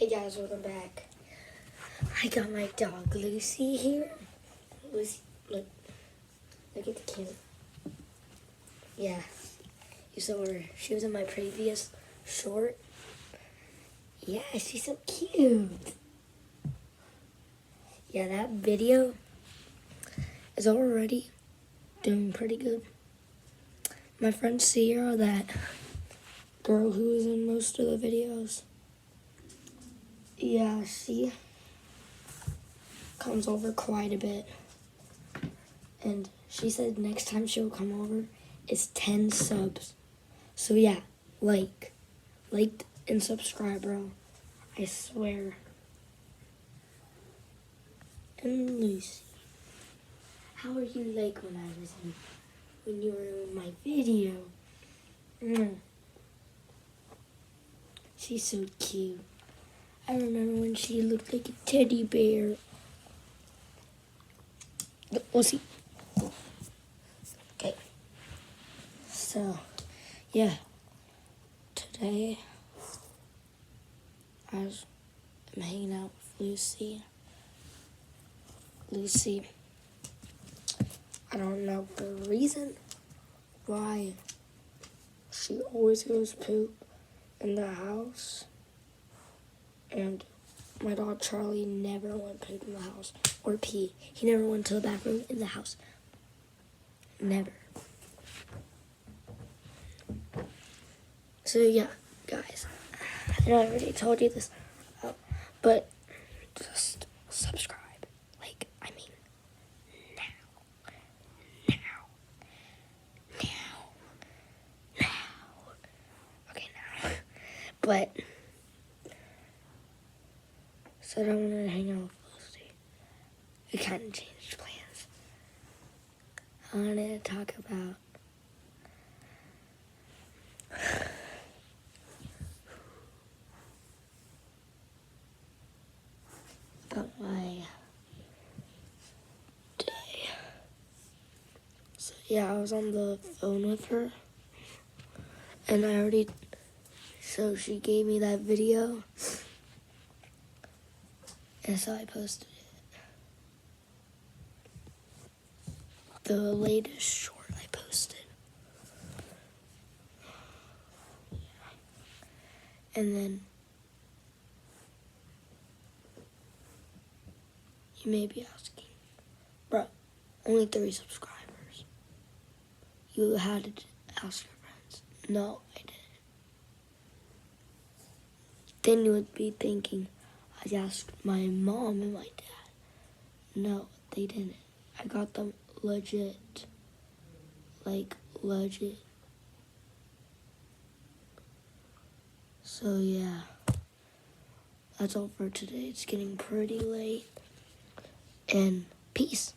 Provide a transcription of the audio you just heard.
Hey guys, welcome back. I got my dog Lucy here. Lucy, look at the camera. Yeah, you saw her. She was in my previous short. Yeah, she's so cute. Yeah, that video is already doing pretty good. My friend Sierra, that girl who was in most of the videos, yeah, she comes over quite a bit. And she said next time she'll come over is 10 subs. So yeah, like and subscribe, bro. I swear. And Lucy, how are you like when you were in my video? She's so cute. I remember when she looked like a teddy bear. Lucy. Okay. So, yeah. Today, I'm hanging out with Lucy. Lucy, I don't know the reason why she always goes poop in the house. And my dog Charlie never went poop in the house or pee. He never went to the bathroom in the house. Never. So yeah, guys, I know I already told you this, but just subscribe. Now. Okay, now. But, so I don't want to hang out with Lucy. We kind of changed plans. I wanted to talk about my day. So yeah, I was on the phone with her, and so she gave me that video, and so I posted it. The latest short I posted. And then you may be asking, bro, only 3 subscribers. You had to ask your friends. No, I didn't. Then you would be thinking, I asked my mom and my dad. No, they didn't. I got them legit. Like, legit. So, yeah. That's all for today. It's getting pretty late. And peace.